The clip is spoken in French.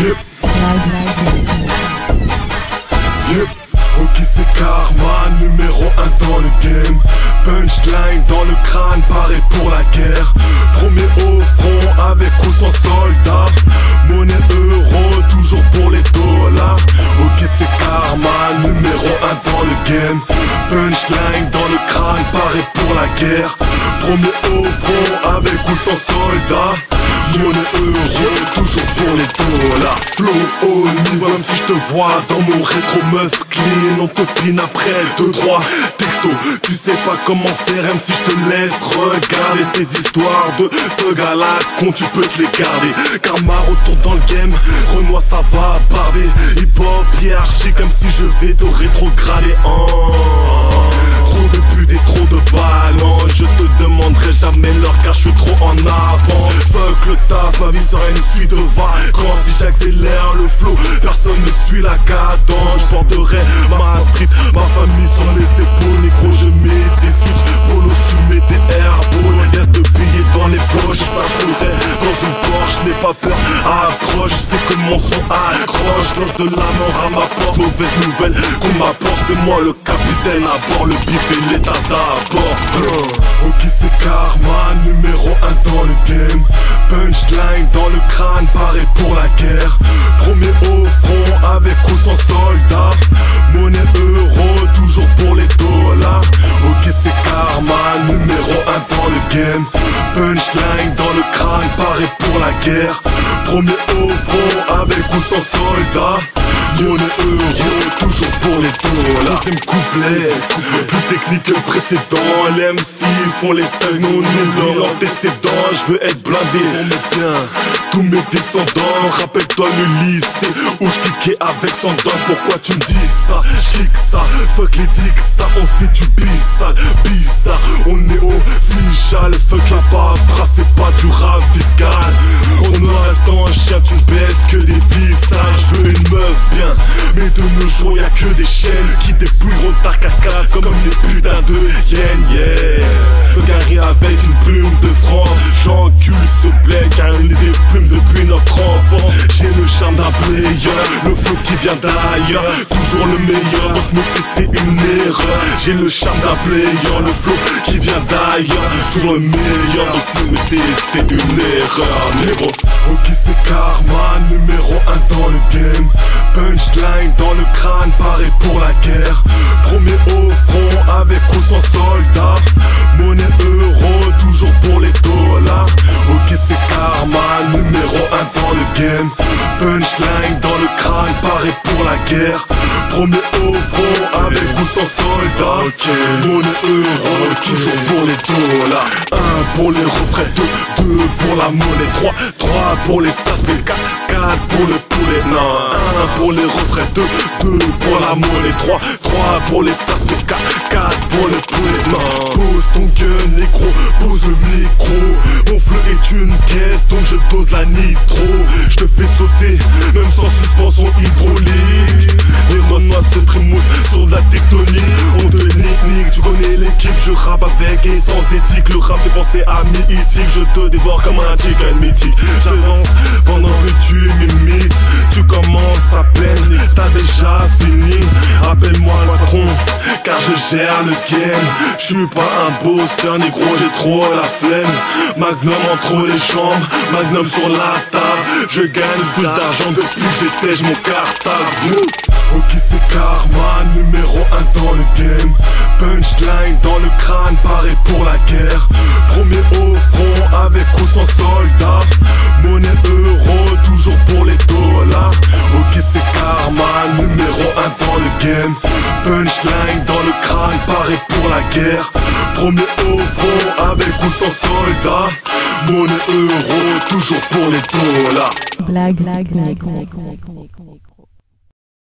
Yep. Yep. Ok, c'est Karma, numéro 1 dans le game. Punchline dans le crâne, paré pour la guerre. Premier au front avec ou sans soldat. Monnaie euro, toujours pour les dollars. Ok, c'est Karma, numéro 1 dans le game. Punchline dans le crâne, paré pour la guerre. Premier au front avec ou sans soldat. Monnaie euro, toujours pour les dollars. Flow au niveau, même si je te vois dans mon rétro meuf clean. On te pine après 2-3 textos. Tu sais pas comment faire, même si je te laisse regarder tes histoires de gars là con, tu peux te les garder. Karma retourne dans le game, Renoir ça va barder. Hip hop hiérarchie comme si je vais te rétrograder. Trop de putes et trop de ballons. Je te demanderai jamais l'heure car je suis trop en avant. Fuck le taf, ma vie sera une suite de vacances. Si j'accélère le flow, personne ne suit la cadence. Je porterai ma street, ma famille sur mes épaules. Négro, je mets des switch, bolos, tu mets des airballs. Laisse de billets dans les poches, je passerai dans une Porsche. N'aie pas peur, accroche, je sais que mon son accroche. Lance de la mort à ma porte, mauvaise nouvelle qu'on m'apporte. C'est moi le capitaine à bord, le bif et les tasses d'abord. Ok, c'est Karma, numéro 1 dans le game. Punchline dans le crâne, paré pour la guerre. Premier au front avec ou sans soldat. Monnaie euro, toujours pour les dollars. Ok, c'est Karma, numéro 1 dans le game. Punchline dans le crâne, paré pour la guerre. Premier au front avec ou sans soldat. Monnaie euro, toujours pour les dollars. Deuxième couplet, plus technique que le précédent. Les MC font les thugs, non nul l'antécédent. Je veux être blindé, on met bien tous mes descendants. Rappelle-toi le lycée où je kickais avec son dent. Pourquoi tu me dis ça? Je kick ça, fuck les dicks, ça on fait du bizarre. Bizarre, on est au fichal. Fuck la paperasse, c'est pas du rap fiscal. On me reste en chien, tu ne baisses que des visages. Je veux une meuf bien, mais de nos jours y'a que des chaînes qui dépouilleront ta carcasse comme des putains de yen, yeah. Je garé avec une plume de France. J'encule ce blé car il est des plumes depuis notre enfance. J'ai le charme d'un player, le flow qui vient d'ailleurs. Toujours le meilleur, donc me tester une erreur. J'ai le charme d'un player, le flow qui vient d'ailleurs. Toujours le meilleur, donc me tester une erreur. Négro. Ok, c'est Karma, numéro 1 dans le game. Punchline dans le crâne, paré pour la guerre. Premier au front avec ou sans soldat. Monnaie euro, toujours pour les dollars. Ok, c'est Karma, numéro 1 dans le game. Punchline dans le crâne, paré pour la guerre. Premier au front avec ou sans soldat. Monnaie euro, toujours pour les dollars. 1 pour les refrains, 2 pour la monnaie, 3 pour les tasses, 4 pour le poulet. Non, 1 pour les refrains, 2 pour la monnaie, 3 pour les tasses, 4 pour le poulet. Non, pose ton gun, négro, pose le micro. Mon fleu est une caisse, donc je dose la nitro. Je te fais sauter, même sans suspension hydraulique. Les renois se trémoussent sur de la tectonique. On te nique, tu connais l'équipe, je rappe avec et sans éthique. Le rap fait penser à mythique, je te dévore comme un chicken mythique. J'avance pendant que tu m'imites. Tu commences à peine, t'as déjà fini. Appelle-moi le patron, car je gère le game. Je suis pas un bosseur, négro, j'ai trop la flemme. Magnum entre les jambes, Magnum sur la table. Je gagne plus d'argent depuis que j'étais mon cartable. Ok, c'est Karma, numéro 1 dans le game. Punchline dans le crâne, paré pour la guerre. Premier au front avec ou sans soldat. Monnaie euro, toujours pour les dollars. Ok, c'est Karma, numéro 1 dans le game. Punchline dans le crâne, paré pour la guerre. Premier au front avec ou sans soldat. Monnaie euro, toujours pour les dollars. Blague.